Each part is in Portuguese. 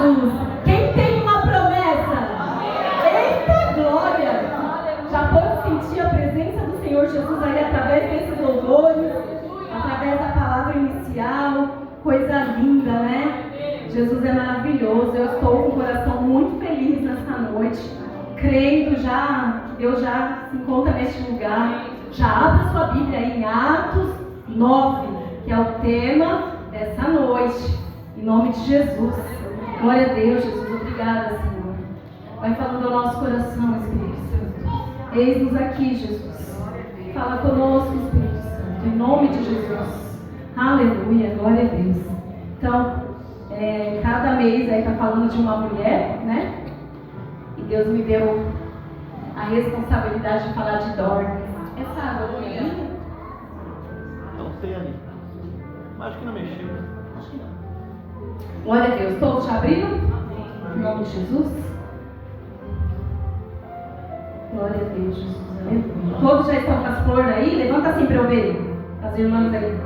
Jesus. Quem tem uma promessa? Eita glória! Já pode sentir a presença do Senhor Jesus aí através desses louvores, através da palavra inicial. Coisa linda, né? Jesus é maravilhoso. Eu estou com o coração muito feliz nessa noite, crendo já que Deus já se encontra neste lugar. Já abra sua Bíblia aí em Atos 9, que é o tema dessa noite, em nome de Jesus. Glória a Deus, Jesus, obrigada, Senhor. Vai falando ao nosso coração, Espírito Santo. Eis-nos aqui, Jesus. Fala conosco, Espírito Santo, em nome de Jesus. Aleluia, glória a Deus. Então, cada mês aí está falando de uma mulher, né? E Deus me deu a responsabilidade de falar de Dorcas. Essa água aqui é minha? Não sei ali. Mas acho que não mexeu. Acho que não. Glória a Deus. Todos já abriram? Em nome de Jesus. Glória a Deus, Jesus. Aleluia. Todos já estão com as flores aí? Levanta assim para eu ver. As irmãs aí.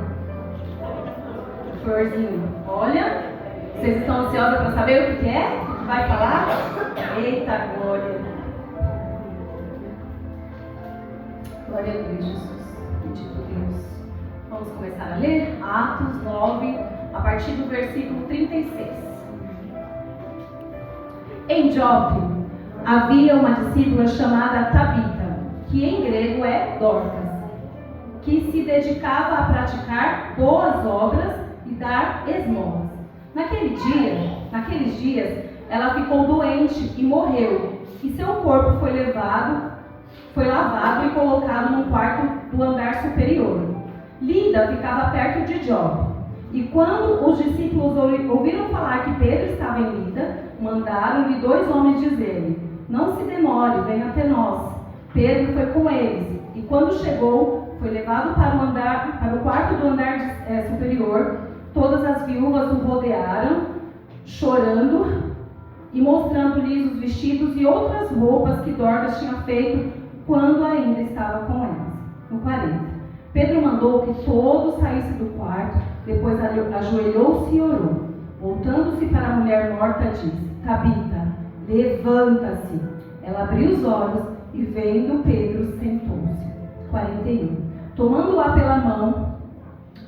Florzinho. Olha. Vocês estão ansiosos para saber o que é? O que vai falar? Eita glória. Glória a Deus, Jesus. Bendito Deus. Vamos começar a ler Atos 9, a partir do versículo 36. Em Jope havia uma discípula chamada Tabita, que em grego é Dorcas, que se dedicava a praticar boas obras e dar esmolas. Naqueles dias, ela ficou doente e morreu, e seu corpo foi lavado e colocado num quarto do andar superior. Lida ficava perto de Jope, e quando os discípulos ouviram falar que Pedro estava em Lida, mandaram-lhe 2 homens dizer-lhe: não se demore, venha até nós. Pedro foi com eles, e quando chegou, foi levado para o quarto do andar superior. Todas as viúvas o rodearam, chorando e mostrando-lhes os vestidos e outras roupas que Dorcas tinha feito quando ainda estava com elas. No 40. Pedro mandou que todos saíssem do quarto, depois ajoelhou-se e orou. Voltando-se para a mulher morta, disse: Tabita, levanta-se. Ela abriu os olhos e, vendo Pedro, sentou-se. 41. Tomando-a pela mão,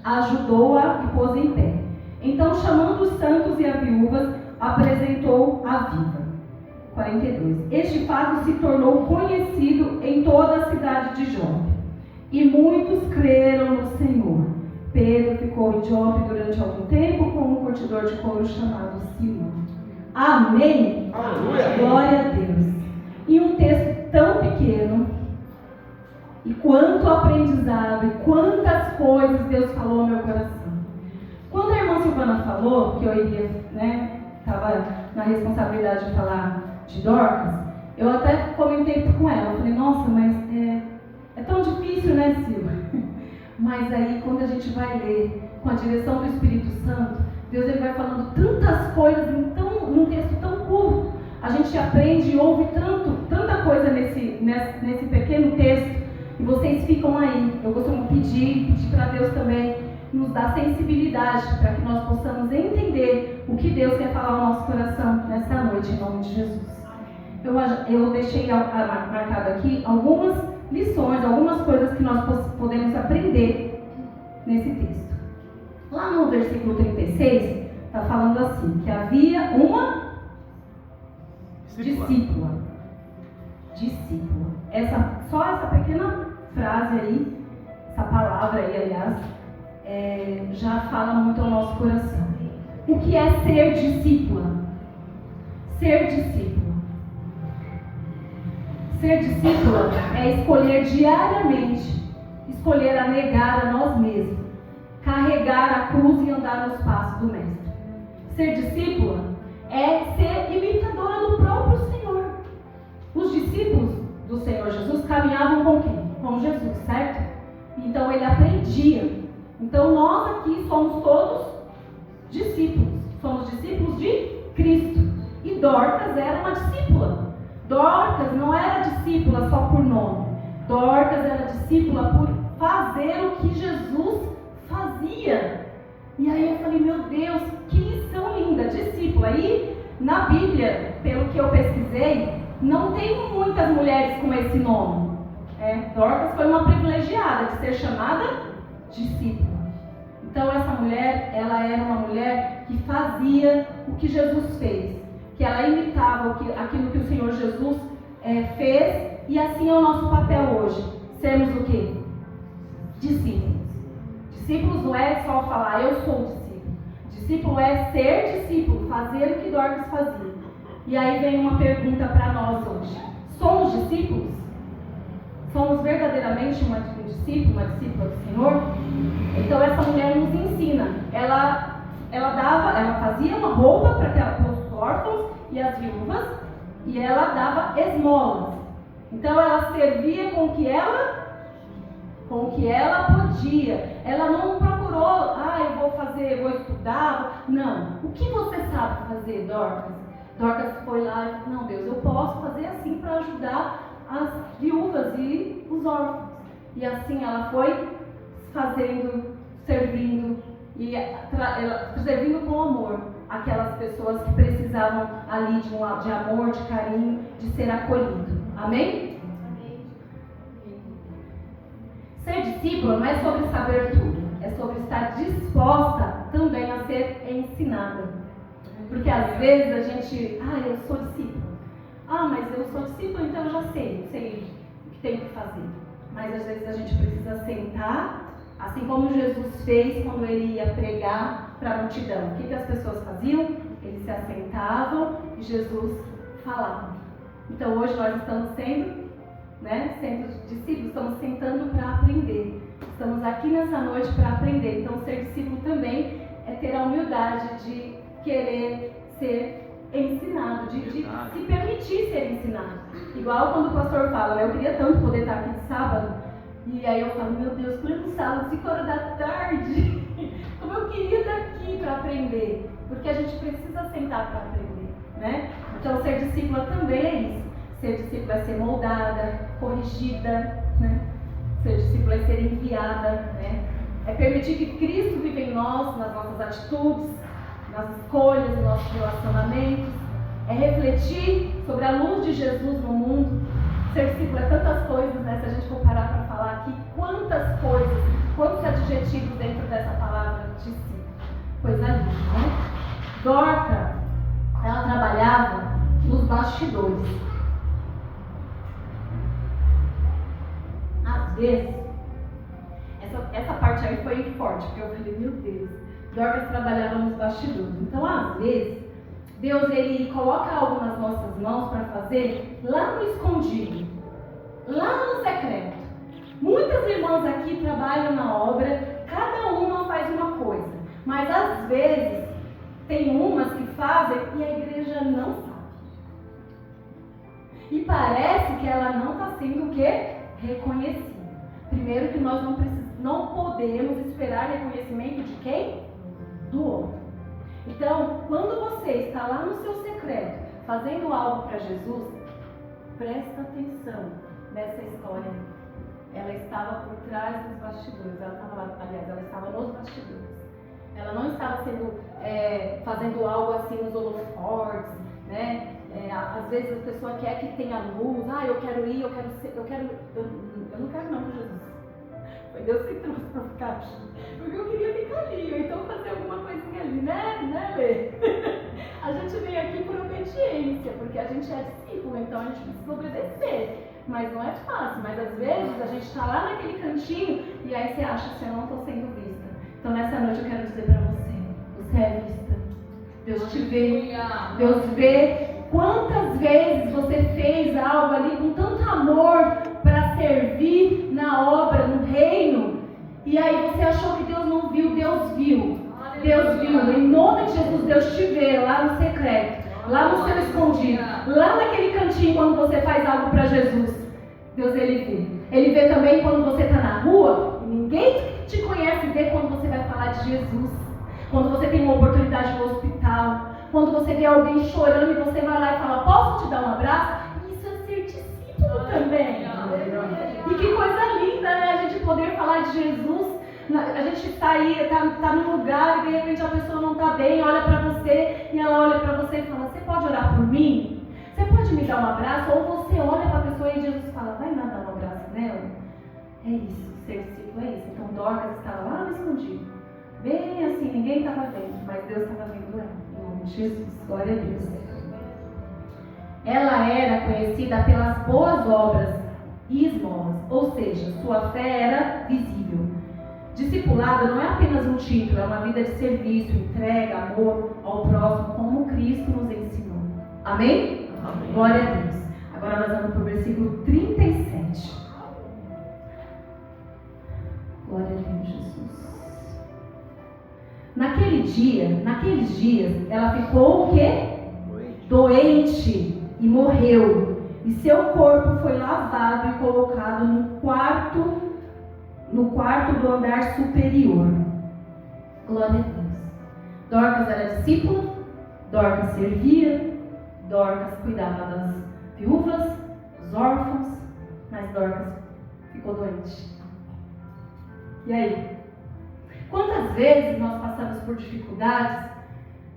ajudou-a e pôs em pé. Então, chamando os santos e as viúvas, apresentou-a viva. 42. Este fato se tornou conhecido em toda a cidade de Jope, e muitos creram no Senhor. Pedro ficou em Jope durante algum tempo com um curtidor de couro chamado Simão. Amém? Aleluia. Glória a Deus. E um texto tão pequeno, e quanto aprendizado, e quantas coisas Deus falou no meu coração. Quando a irmã Silvana falou que eu iria, estava na responsabilidade de falar de Dorcas, eu até comentei com ela. Eu falei: nossa, mas é tão difícil, né, Silva? Mas aí, quando a gente vai ler com a direção do Espírito Santo, Deus ele vai falando tantas coisas num texto tão curto. A gente aprende e ouve tanta coisa nesse pequeno texto, e vocês ficam aí. Eu costumo pedir para Deus também nos dar sensibilidade para que nós possamos entender o que Deus quer falar ao nosso coração nessa noite, em nome de Jesus. Eu deixei marcado aqui algumas lições, algumas coisas que nós podemos aprender nesse texto. Lá no versículo 36, está falando assim, que havia uma discípula. Só essa pequena frase aí, essa palavra aí, aliás, já fala muito ao nosso coração. O que é ser discípula? Ser discípula. Ser discípula é escolher diariamente, escolher a negar a nós mesmos, carregar a cruz e andar nos passos do Mestre. Ser discípula é ser imitadora do próprio Senhor. Os discípulos do Senhor Jesus caminhavam com quem? Com Jesus, certo? Então ele aprendia. Então nós aqui somos todos discípulos. Somos discípulos de Cristo. E Dorcas era uma discípula. Dorcas não era discípula só por nome. Dorcas era discípula por fazer o que Jesus fazia. E aí eu falei: meu Deus, que lição linda. Discípula. Aí Na Bíblia, pelo que eu pesquisei, não tem muitas mulheres com esse nome. Dorcas foi uma privilegiada de ser chamada discípula. Então essa mulher, ela era uma mulher que fazia o que Jesus fez, que ela imitava aquilo que o Senhor Jesus fez, e assim é o nosso papel hoje, sermos o quê? Discípulos. Discípulos não é só falar, eu sou discípulo. Discípulo é ser discípulo, fazer o que Dorcas fazia. E aí vem uma pergunta para nós hoje. Somos discípulos? Somos verdadeiramente um discípulo, uma discípula do Senhor? Então essa mulher nos ensina. Ela fazia uma roupa para os órfãos e as viúvas, e ela dava esmolas. Então ela servia com o que ela podia. Ela não procurou, eu vou estudar. Não. O que você sabe fazer, Dorcas? Dorcas foi lá e falou, não, Deus, eu posso fazer assim para ajudar as viúvas e os órfãos. E assim ela foi fazendo, servindo, e servindo com amor aquelas pessoas que precisavam ali de amor, de carinho, de ser acolhido. Amém? Ser discípula não é sobre saber tudo, é sobre estar disposta também a ser ensinada. Porque às vezes a gente, eu sou discípula. Mas eu sou discípula, então eu já sei o que tenho que fazer. Mas às vezes a gente precisa sentar, assim como Jesus fez quando ele ia pregar para a multidão. O que as pessoas faziam? Eles se assentavam e Jesus falava. Então hoje nós estamos sendo discípulos, estamos sentando para aprender. Estamos aqui nessa noite para aprender. Então ser discípulo também é ter a humildade de querer ser ensinado, de se permitir ser ensinado. Igual quando o pastor fala, eu queria tanto poder estar aqui de sábado, e aí eu falo, meu Deus, pleno sábado, 5 horas da tarde, como eu queria estar aqui para aprender, porque a gente precisa sentar para aprender, né? Então ser discípula também é isso. Ser discípula é ser moldada, corrigida, né? Ser discípula é ser enviada, né? É permitir que Cristo viva em nós, nas nossas atitudes, nas escolhas, nos nossos relacionamentos. É refletir sobre a luz de Jesus no mundo. Ser discípulo é tantas coisas, né? Se a gente for parar para falar aqui, quantas coisas, quantos adjetivos dentro dessa palavra discípulo. Coisa linda, né? Dorcas, ela trabalhava nos bastidores. Às vezes, essa parte aí foi forte, porque eu falei, meu Deus, Dorcas trabalhava nos bastidores. Então, às vezes, Deus ele coloca algo nas nossas mãos para fazer lá no escondido, lá no secreto. Muitas irmãs aqui trabalham na obra, cada uma faz uma coisa, mas às vezes tem umas que fazem e a igreja não sabe. E parece que ela não está sendo o quê? Reconhecida. Primeiro que nós não podemos esperar reconhecimento de quem? Do outro. Então, quando você está lá no seu secreto, fazendo algo para Jesus, presta atenção nessa história. Ela estava por trás dos bastidores. Ela estava nos bastidores. Ela não estava fazendo algo assim nos holofortes, né? Às vezes a pessoa quer que tenha luz. Eu quero ir, eu não quero não, Jesus. Foi Deus que trouxe para ficar aqui. Porque eu queria ficar ali, ou então fazer alguma coisinha ali, né, Lê? A gente vem aqui por obediência, porque a gente é discípulo, então a gente precisa obedecer. Mas não é fácil, mas às vezes a gente está lá naquele cantinho e aí você acha que eu não estou sendo vista. Então nessa noite eu quero dizer para você é vista. Deus te vê, Deus vê quantas vezes você fez algo ali com tanto amor para servir na obra, no reino, e aí você achou que Deus não viu. Deus viu. Deus viu. Em nome de Jesus, Deus te vê lá no secreto, lá no seu escondido, lá naquele cantinho quando você faz algo para Jesus. Deus, Ele vê. Ele vê também quando você está na rua, e ninguém te conhece, vê quando você vai falar de Jesus. Quando você tem uma oportunidade no hospital, quando você vê alguém chorando e você vai lá e fala, posso te dar um abraço? Isso é ser discípulo também. E que coisa linda, né? A gente poder falar de Jesus A gente está aí, tá num lugar e de repente a pessoa não está bem, olha para você e ela olha para você e fala: você pode orar por mim? Você pode me dar um abraço? Ou você olha para a pessoa e Jesus fala: vai lá dar um abraço nela? É isso, ser discípulo é isso. Então Dorcas estava lá no escondido, bem assim, ninguém estava vendo, mas Deus estava vendo ela. Em nome de Jesus, glória a Deus. Ela era conhecida pelas boas obras e esmolas, ou seja, sua fé era visível. Discipulado não é apenas um título, é uma vida de serviço, entrega, amor ao próximo, como Cristo nos ensinou. Amém? Amém. Glória a Deus. Agora nós vamos para o versículo 37. Glória a Deus, Jesus. Naqueles dias, ela ficou o quê? Doente e morreu. E seu corpo foi lavado e colocado no quarto do andar superior. Glória a Deus. Dorcas era discípula, Dorcas servia, Dorcas cuidava das viúvas, dos órfãos, mas Dorcas ficou doente. E aí? Quantas vezes nós passamos por dificuldades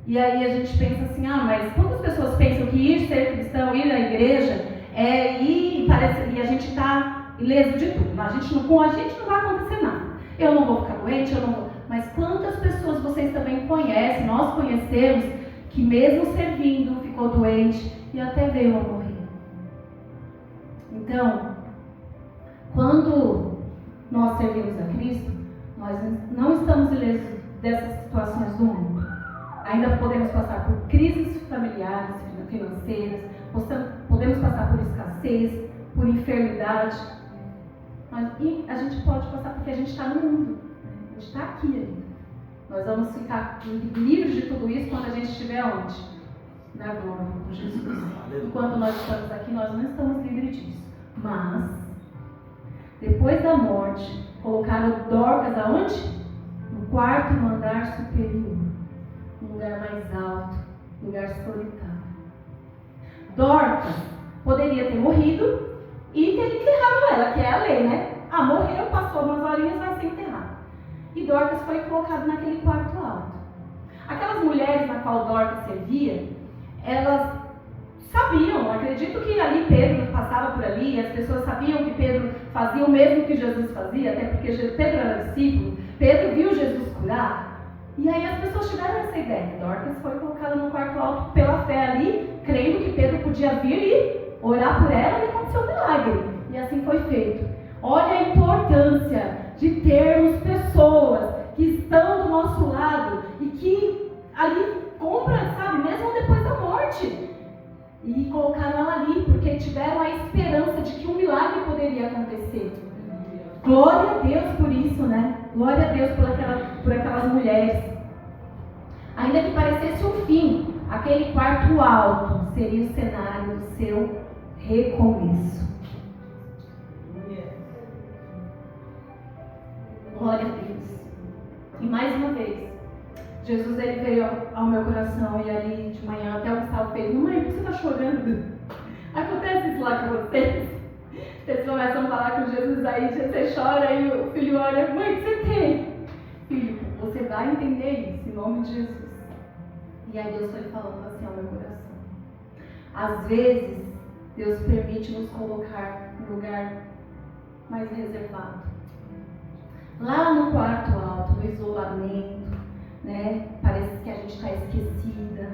e aí a gente pensa assim: mas quantas pessoas pensam que ir ser cristão, ir na igreja é ir e a gente está ileso de tudo, com a gente não vai acontecer nada, eu não vou ficar doente, eu não vou. Mas quantas pessoas vocês também conhecem, nós conhecemos, que mesmo servindo ficou doente e até veio a morrer? Então, quando nós servimos a Cristo, nós não estamos ilesos dessas situações do mundo. Ainda podemos passar por crises familiares, financeiras, podemos passar por escassez, por enfermidade, e a gente pode passar porque a gente está no mundo, a gente está aqui ainda. Nós vamos ficar livres de tudo isso quando a gente estiver onde? Na glória com Jesus. Enquanto nós estamos aqui, nós não estamos livres disso. Mas, depois da morte, colocaram Dorcas aonde? No quarto andar superior. Um lugar mais alto, lugar solitário. Dorcas poderia ter morrido e ter enterrado ela, que é a lei, né? Morreu, passou umas horinhas, vai ser enterrado. E Dorcas foi colocada naquele quarto alto. Aquelas mulheres na qual Dorcas servia, elas sabiam, acredito que ali Pedro passava por ali, e as pessoas sabiam que Pedro fazia o mesmo que Jesus fazia, até porque Pedro era discípulo, Pedro viu Jesus curar, e aí as pessoas tiveram essa ideia. Dorcas foi colocada no quarto alto pela fé ali, crendo que Pedro podia vir e orar por ela e aconteceu um milagre. E assim foi feito. Olha a importância de termos pessoas que estão do nosso lado e que ali compram, sabe, mesmo depois da morte. E colocaram ela ali porque tiveram a esperança de que um milagre poderia acontecer. Glória a Deus por isso, né? Glória a Deus por aquelas mulheres. Ainda que parecesse um fim, aquele quarto alto seria o cenário do seu recomeço. Glória a Deus. E mais uma vez, Jesus ele veio ao meu coração e ali de manhã até o Gustavo fez: mãe, por que você está chorando? Acontece isso lá com vocês? Vocês começam a falar com Jesus, aí você chora e o filho olha: mãe, o que você tem? Filho, você vai entender isso em nome de Jesus. E aí Deus foi falando assim ao meu coração. Às vezes, Deus permite nos colocar em um lugar mais reservado. Lá no quarto alto, no isolamento, né? Parece que a gente está esquecida.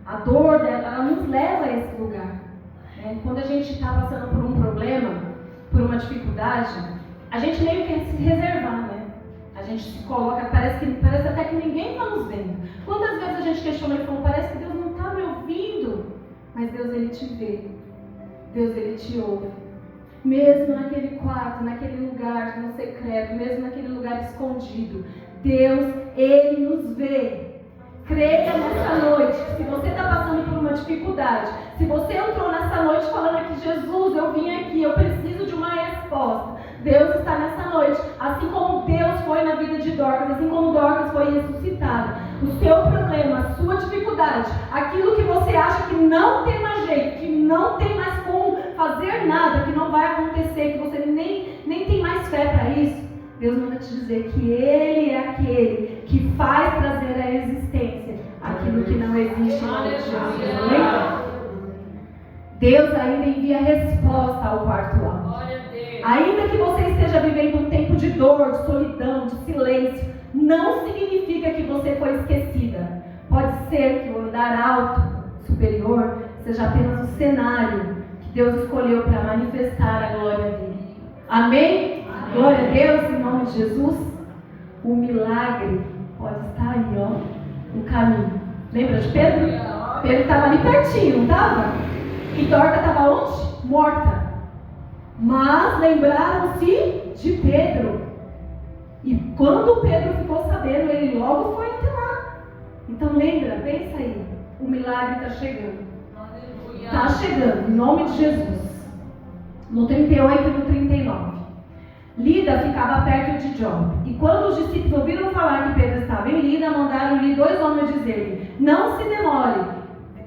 A dor dela, ela nos leva a esse lugar. Né? Quando a gente está passando por um problema, por uma dificuldade, a gente meio que quer se reservar, né? A gente se coloca, parece até que ninguém está nos vendo. Quantas vezes a gente questiona e fala: parece que Deus não está me ouvindo. Mas Deus, ele te vê. Deus, ele te ouve. Mesmo naquele quarto, naquele lugar no secreto, mesmo naquele lugar escondido, Deus, ele nos vê. Creia nessa noite, se você está passando por uma dificuldade, se você entrou nessa noite falando aqui: Jesus, eu vim aqui, eu preciso de uma resposta. Deus está nessa noite, assim como Deus foi na vida de Dorcas, assim como Dorcas foi ressuscitada. O seu problema, a sua dificuldade, aquilo que você acha que não tem mais jeito, que não tem mais como fazer nada, que não vai acontecer, que você nem tem mais fé para isso, Deus manda te dizer que Ele é aquele que faz trazer à existência aquilo que não existe em nome de Jesus. Amém? Deus ainda envia resposta ao quarto alto. Ainda que você esteja vivendo um tempo de dor, de solidão, de silêncio, não significa que você foi esquecida. Pode ser que o andar alto, superior, seja apenas o cenário que Deus escolheu para manifestar a glória dele. Amém? Glória a Deus, em nome de Jesus. O milagre pode estar aí, ó, no caminho. Lembra de Pedro? Pedro estava ali pertinho, não estava? E Dorca estava onde? Morta. Mas lembraram-se de Pedro. E quando Pedro ficou sabendo, ele logo foi até lá. Então lembra, pensa aí. O milagre está chegando. Está chegando, em nome de Jesus. No 38 e no 39. Lida ficava perto de Jope. E quando os discípulos ouviram falar que Pedro estava em Lida, mandaram-lhe 2 homens dizer-lhe: não se demore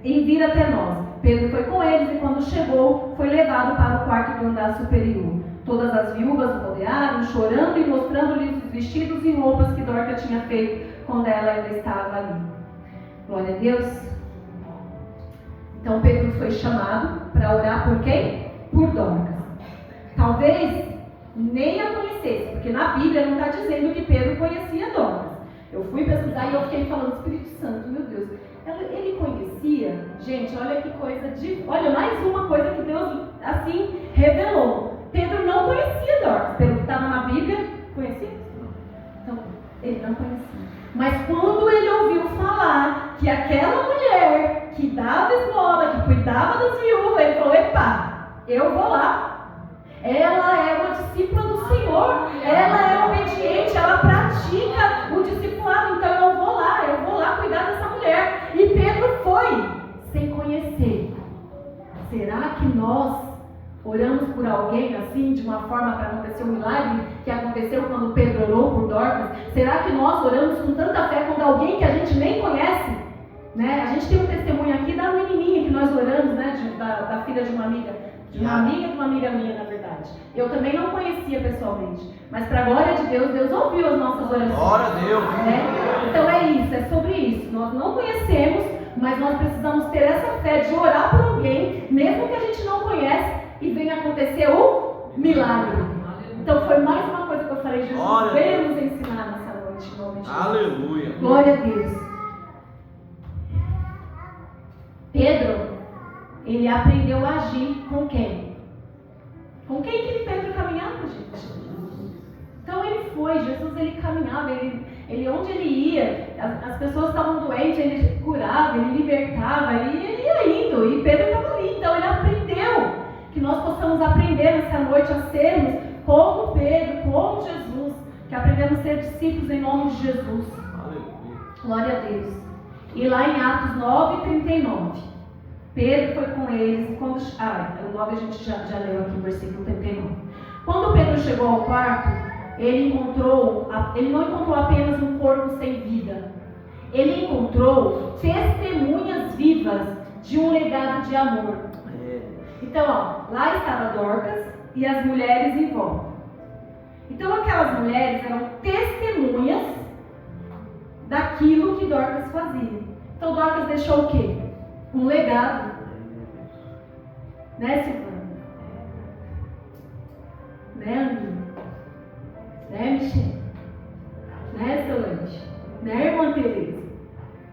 em vir até nós. Pedro foi com eles e quando chegou, foi levado para o quarto do andar superior. Todas as viúvas o rodearam, chorando e mostrando-lhe os vestidos e roupas que Dorca tinha feito quando ela ainda estava ali. Glória a Deus. Então Pedro foi chamado para orar por quem? Por Dorcas. Talvez nem a conhecesse, porque na Bíblia não está dizendo que Pedro conhecia Dorcas. Eu fui pesquisar e eu fiquei falando, Espírito Santo, meu Deus, ele conhecia? Gente, olha que coisa olha, mais uma coisa que Deus assim revelou. Pedro não conhecia Dorcas, pelo que estava na Bíblia. Conhecia? Então, ele não conhecia. Mas quando ele ouviu falar que aquela mulher que dava esmola, que cuidava das viúvas, ele falou: epa, eu vou lá. Ela é uma discípula do Senhor, ela é obediente, ela pratica o discipulado, então eu vou lá cuidar dessa mulher. E Pedro foi, sem conhecer. Será que nós oramos por alguém assim, de uma forma para acontecer um milagre que aconteceu quando Pedro orou por Dorcas? Será que nós oramos com tanta fé quando alguém que a gente nem conhece? Né? A gente tem um testemunho aqui da menininha que nós oramos, né? Da filha de uma amiga. De uma amiga minha, na verdade. Eu também não conhecia pessoalmente. Mas para a glória de Deus, Deus ouviu as nossas orações. Glória a Deus. Então é isso, é sobre isso. Nós não conhecemos, mas nós precisamos ter essa fé de orar por alguém, mesmo que a gente não conhece, e venha acontecer o milagre. Então foi mais uma coisa que eu falei, Jesus veio nos ensinar nessa noite, em nome de Jesus. Aleluia. Glória a Deus. Pedro, ele aprendeu a agir com quem? Com quem que Pedro caminhava, gente? Então ele foi, Jesus ele caminhava, ele onde ele ia, as pessoas estavam doentes, ele curava, ele libertava, e ele ia indo, e Pedro estava ali. Então ele aprendeu, que nós possamos aprender nessa noite a sermos como Pedro, como Jesus, que aprendemos a ser discípulos em nome de Jesus. Aleluia. Glória a Deus. E lá em Atos 9:39. Pedro foi com eles, o 9 a gente já leu aqui, o versículo 39. Quando Pedro chegou ao quarto, ele não encontrou apenas um corpo sem vida. Ele encontrou testemunhas vivas de um legado de amor. Então, lá estava Dorcas e as mulheres em volta. Então, aquelas mulheres eram testemunhas daquilo que Dorcas fazia. Então, Dorcas deixou o quê? Um legado. Né, Silvana? Né, Aninha? Né, Michelle? Né, Solange? Né, irmã Tereza?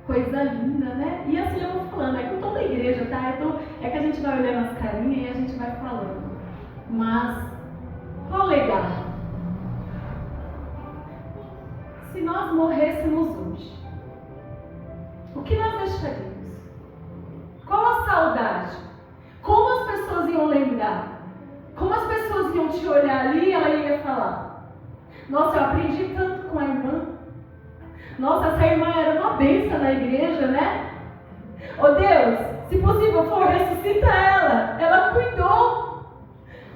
Coisa linda, né? E assim eu vou falando, é com toda a igreja, tá? É que a gente vai olhando as carinhas e a gente vai falando. Mas, qual o legado? Se nós morrêssemos hoje, o que nós deixaríamos? Qual a saudade? Como as pessoas iam lembrar? Como as pessoas iam te olhar ali e ela ia falar: nossa, eu aprendi tanto com a irmã. Nossa, essa irmã era uma bênção na igreja, né? Oh Deus, se possível for, ressuscita ela. Ela cuidou,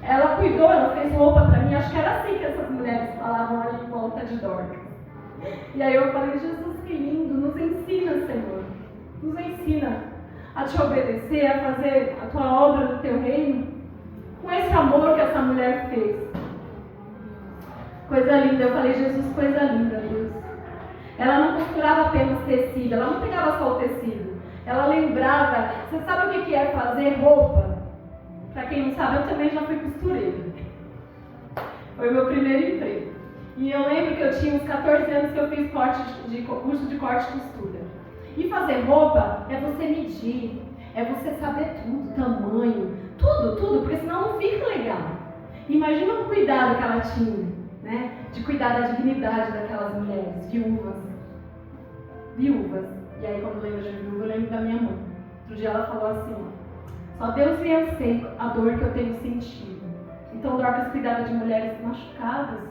ela fez roupa para mim. Acho que era assim que essas mulheres falavam ali em volta de Dorcas. E aí eu falei: Jesus, que lindo, nos ensina, Senhor. Nos ensina a te obedecer, a fazer a tua obra no teu reino, com esse amor que essa mulher fez. Coisa linda, eu falei, Jesus, coisa linda, Deus. Ela não costurava apenas tecido, ela não pegava só o tecido. Ela lembrava, você sabe o que é fazer roupa? Para quem não sabe, eu também já fui costureira. Foi o meu primeiro emprego. E eu lembro que eu tinha uns 14 anos que eu fiz curso de corte e costura. E fazer roupa é você medir, é você saber tudo, tamanho, tudo, porque senão não fica legal. Imagina o cuidado que ela tinha, né? De cuidar da dignidade daquelas mulheres, viúvas. E aí quando eu lembro de viúva, eu lembro da minha mãe. Outro dia ela falou assim, ó, só Deus vê eu sei a dor que eu tenho sentido. Então Dorcas cuidava de mulheres machucadas,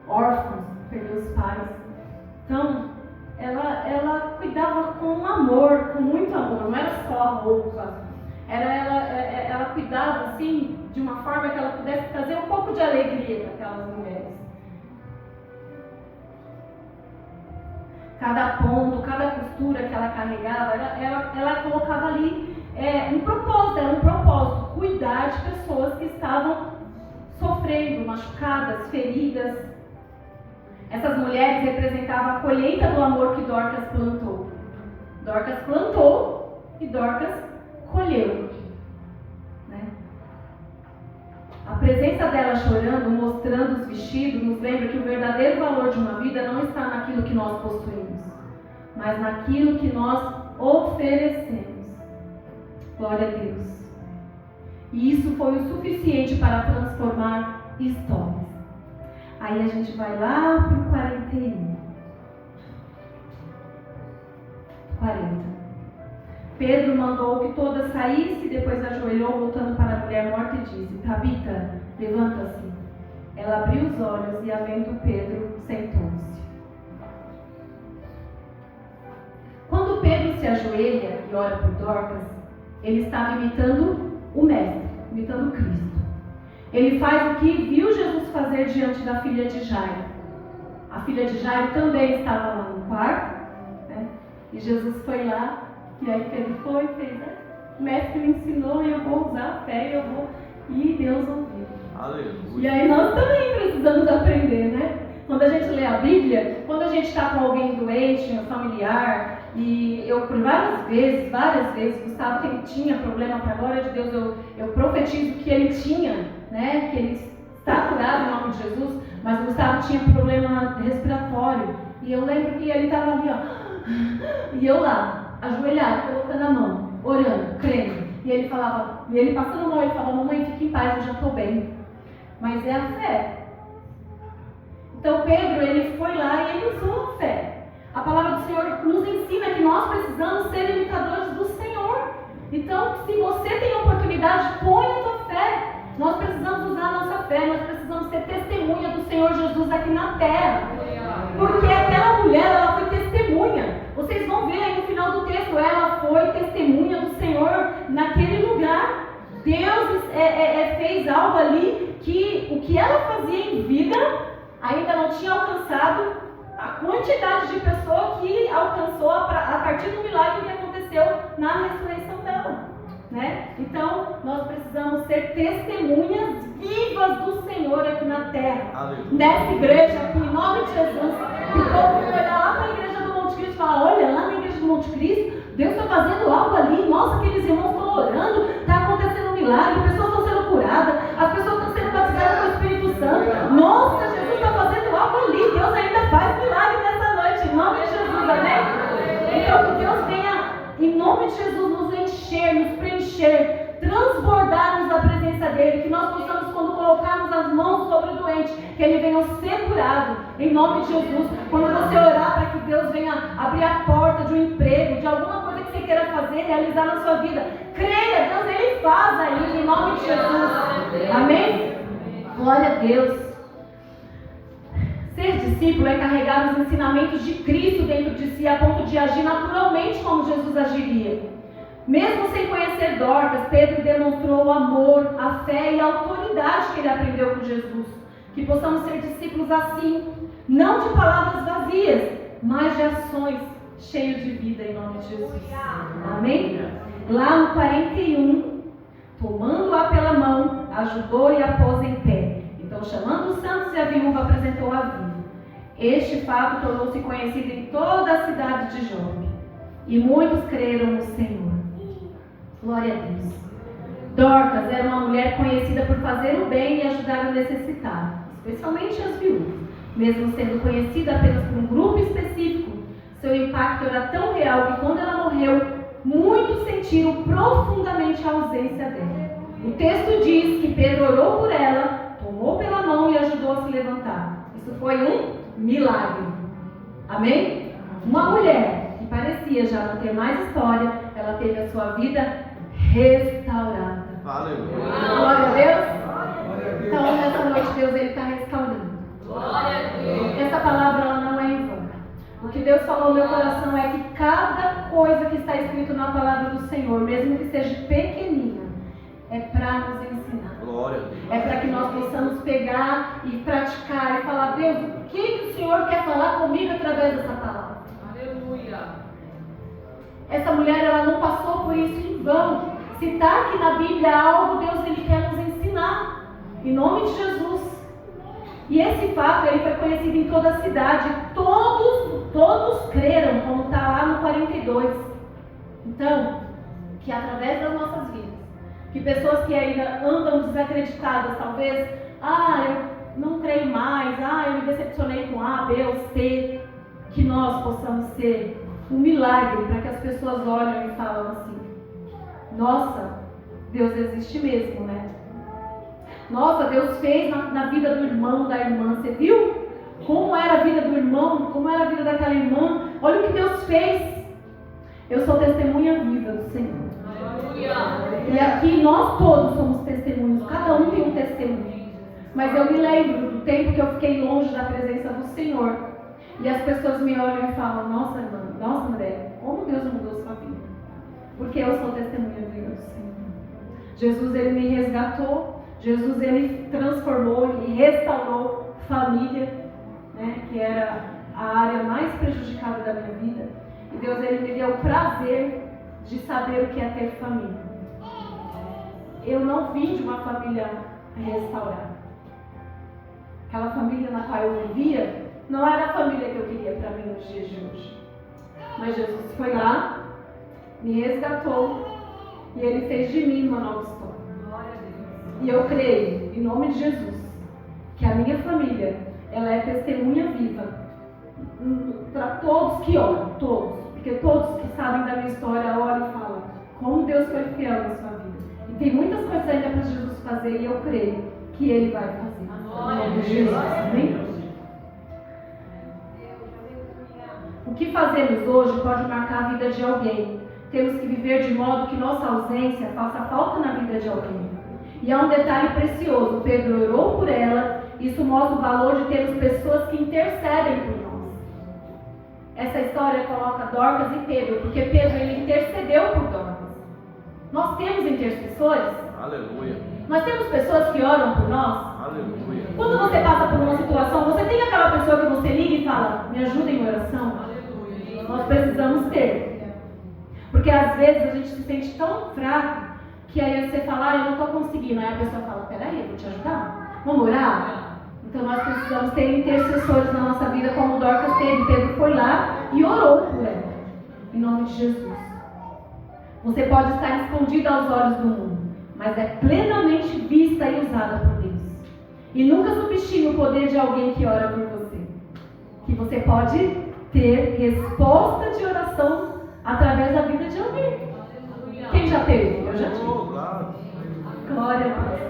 órfãos, perdeu os pais. Então, ela cuidava com amor, com muito amor, não era só a roupa. Ela cuidava assim, de uma forma que ela pudesse trazer um pouco de alegria para aquelas mulheres. Cada ponto, cada costura que ela carregava, ela colocava ali um propósito, cuidar de pessoas que estavam sofrendo, machucadas, feridas. Essas mulheres representavam a colheita do amor que Dorcas plantou. Dorcas plantou e Dorcas colheu. Né? A presença dela chorando, mostrando os vestidos, nos lembra que o verdadeiro valor de uma vida não está naquilo que nós possuímos, mas naquilo que nós oferecemos. Glória a Deus. E isso foi o suficiente para transformar histórias. Aí a gente vai lá para o 41. 40. Pedro mandou que toda saísse, depois ajoelhou, voltando para a mulher morta e disse: Tabita, levanta-se. Ela abriu os olhos e, havendo Pedro, sentou-se. Quando Pedro se ajoelha e ora por Dorcas, ele estava imitando o Mestre, imitando Cristo. Ele faz o que viu Jesus fazer diante da filha de Jairo. A filha de Jairo também estava lá no quarto, né? E Jesus foi lá, e aí Pedro foi e fez, né? O Mestre me ensinou e eu vou usar a fé, e Deus ouviu. Aleluia. E aí nós também precisamos aprender, né? Quando a gente lê a Bíblia, quando a gente está com alguém doente, um familiar, e eu por várias vezes, Gustavo tinha problema, para a glória de Deus, eu profetizo que ele tinha, né, que ele está curado em nome de Jesus, mas o Gustavo tinha problema respiratório, e eu lembro que ele estava ali, ó, e eu lá, ajoelhado, colocando a mão, orando, crendo, e ele falava, e ele passando mal, ele falava: mamãe, fique em paz, eu já estou bem. Mas é a fé. Então Pedro, ele foi lá e ele usou a fé. A palavra do Senhor nos ensina que nós precisamos ser imitadores do Senhor. Então, se você tem a oportunidade, põe a tua fé. Nós precisamos usar a nossa fé, nós precisamos ser testemunha do Senhor Jesus aqui na terra. Porque aquela mulher, ela foi testemunha. Vocês vão ver aí no final do texto, ela foi testemunha do Senhor naquele lugar. Deus fez algo ali que o que ela fazia em vida ainda não tinha alcançado a quantidade de pessoa que alcançou a partir do milagre que aconteceu na ressurreição dela, né? Então, nós precisamos ser testemunhas vivas do Senhor aqui na terra. Aleluia. Nessa igreja aqui, em nome de Jesus, que o povo vai olhar lá para a igreja do Monte Cristo e falar: olha, lá na igreja do Monte Cristo, Deus está fazendo algo ali, nossa, aqueles irmãos estão orando, está acontecendo um milagre, pessoas estão sendo curadas, as pessoas estão sendo batizadas com o Espírito Santo. Nossa, Jesus está fazendo algo ali, Deus ainda faz milagre nessa noite, em nome de Jesus, amém? Então que Deus venha, em nome de Jesus, nos encher, nos preencher, transbordarmos da presença dEle, que nós possamos, quando colocarmos as mãos sobre o doente, que ele venha ser curado, em nome de Jesus. Quando você orar para que Deus venha abrir a porta de um emprego, de alguma coisa que você queira fazer, realizar na sua vida, creia, Deus, Ele faz aí, em nome de Jesus, amém? Glória a Deus. Ser discípulo é carregar os ensinamentos de Cristo dentro de si, a ponto de agir naturalmente como Jesus agiria. Mesmo sem conhecer Dorcas, Pedro demonstrou o amor, a fé e a autoridade que ele aprendeu com Jesus. Que possamos ser discípulos assim, não de palavras vazias, mas de ações cheias de vida, em nome de Jesus. Amém? Lá no 41, tomando-a pela mão, ajudou e a pôs em pé. Então Então, chamando os santos e a viúva, apresentou a vida. Este fato tornou-se conhecido em toda a cidade de Jope, e muitos creram no Senhor. Glória a Deus. Dorcas era uma mulher conhecida por fazer o bem e ajudar o necessitado, especialmente as viúvas. Mesmo sendo conhecida apenas por um grupo específico, seu impacto era tão real que quando ela morreu, muitos sentiram profundamente a ausência dela. O texto diz que Pedro orou por ela, tomou pela mão e ajudou a se levantar. Isso foi um milagre. Amém? Uma mulher que parecia já não ter mais história, ela teve a sua vida restaurada. Aleluia. Glória a Deus. Então, nessa noite, Deus está restaurando. Essa palavra ela não é em vão. O que Deus falou no meu coração é que cada coisa que está escrito na palavra do Senhor, mesmo que seja pequenina, é para nos ensinar. Glória a Deus. É para que nós possamos pegar e praticar e falar: Deus, o que o Senhor quer falar comigo através dessa palavra? Aleluia. Essa mulher, ela não passou por isso em vão. Se está aqui na Bíblia algo, Deus ele quer nos ensinar. Em nome de Jesus. E esse fato ele foi conhecido em toda a cidade. Todos creram, como está lá no 42. Então, que através das nossas vidas, que pessoas que ainda andam desacreditadas, talvez, eu não creio mais, eu me decepcionei com A, B ou C, que nós possamos ser um milagre para que as pessoas olhem e falam assim: nossa, Deus existe mesmo, né? Nossa, Deus fez na vida do irmão, da irmã. Você viu como era a vida do irmão? Como era a vida daquela irmã? Olha o que Deus fez. Eu sou testemunha viva do Senhor. Aleluia. E aqui nós todos somos testemunhos. Cada um tem um testemunho. Mas eu me lembro do tempo que eu fiquei longe da presença do Senhor. E as pessoas me olham e falam: nossa, irmã, nossa, André, como Deus mudou sua vida. Porque eu sou testemunha viva do Senhor. Jesus, ele me resgatou. Jesus, ele transformou e restaurou família, né, que era a área mais prejudicada da minha vida. E Deus, ele me deu o prazer de saber o que é ter família. Eu não vim de uma família restaurada. Aquela família na qual eu vivia não era a família que eu queria para mim nos dias de hoje. Mas Jesus foi lá, me resgatou e ele fez de mim uma nova história. E eu creio, em nome de Jesus, que a minha família, ela é testemunha viva para todos que olham, todos. Porque todos que sabem da minha história olham e falam como Deus foi fiel na sua vida. E tem muitas coisas ainda para Jesus fazer e eu creio que Ele vai fazer. Em nome de Jesus, amém? O que fazemos hoje pode marcar a vida de alguém. Temos que viver de modo que nossa ausência faça falta na vida de alguém. E há um detalhe precioso: Pedro orou por ela. Isso mostra o valor de termos pessoas que intercedem por nós. Essa história coloca Dorcas e Pedro, porque Pedro ele intercedeu por Dorcas. Nós temos intercessores. Aleluia. Nós temos pessoas que oram por nós. Aleluia. Quando você passa por uma situação, você tem aquela pessoa que você liga e fala: me ajuda em oração. Nós precisamos ter. Porque às vezes a gente se sente tão fraco que aí você fala: eu não estou conseguindo. Aí a pessoa fala: peraí, eu vou te ajudar. Vamos orar? Então nós precisamos ter intercessores na nossa vida, como Dorcas teve. Pedro foi lá e orou por ela. Em nome de Jesus. Você pode estar escondida aos olhos do mundo, mas é plenamente vista e usada por Deus. E nunca subestime o poder de alguém que ora por você. Que você pode ter resposta de oração através da vida de alguém. Quem já teve? Eu já tive. Glória a Deus.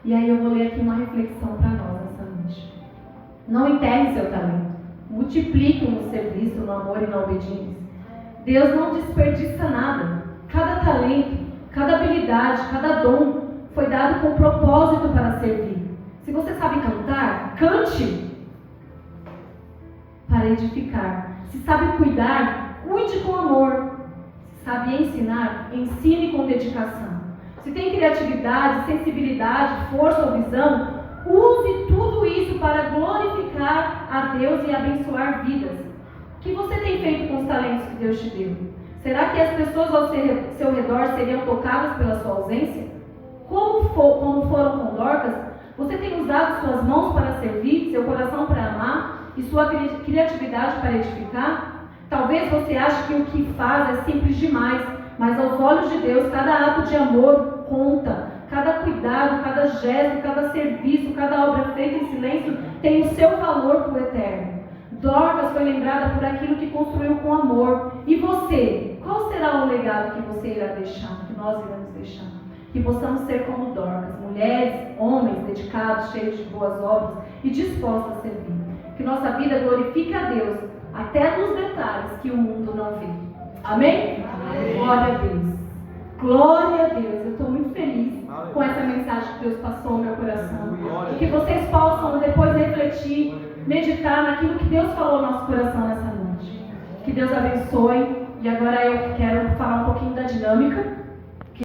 E aí eu vou ler aqui uma reflexão para nós essa noite. Não enterre seu talento. Multiplique-o no serviço, no amor e na obediência. Deus não desperdiça nada. Cada talento, cada habilidade, cada dom foi dado com propósito para servir. Se você sabe cantar, cante para edificar. Se sabe cuidar, cuide com amor. Se sabe ensinar, ensine com dedicação. Se tem criatividade, sensibilidade, força ou visão, use tudo isso para glorificar a Deus e abençoar vidas. O que você tem feito com os talentos que Deus te deu? Será que as pessoas ao seu redor seriam tocadas pela sua ausência? Como foram com Dorcas, Você tem usado suas mãos para servir, seu coração para amar e sua criatividade para edificar? Talvez você ache que o que faz é simples demais, mas aos olhos de Deus, cada ato de amor conta. Cada cuidado, cada gesto, cada serviço, cada obra feita em silêncio tem o seu valor para o eterno. Dorcas foi lembrada por aquilo que construiu com amor. E você? Qual será o legado que você irá deixar, que nós iremos deixar? Que possamos ser como Dorcas, mulheres, homens dedicados, cheios de boas obras e dispostos a servir. Que nossa vida glorifique a Deus, até nos detalhes que o mundo não vê. Amém? Amém. Glória a Deus. Glória a Deus. Eu estou muito feliz com essa mensagem que Deus passou no meu coração. E que vocês possam depois refletir, meditar naquilo que Deus falou no nosso coração nessa noite. Que Deus abençoe. E agora eu quero falar um pouquinho da dinâmica.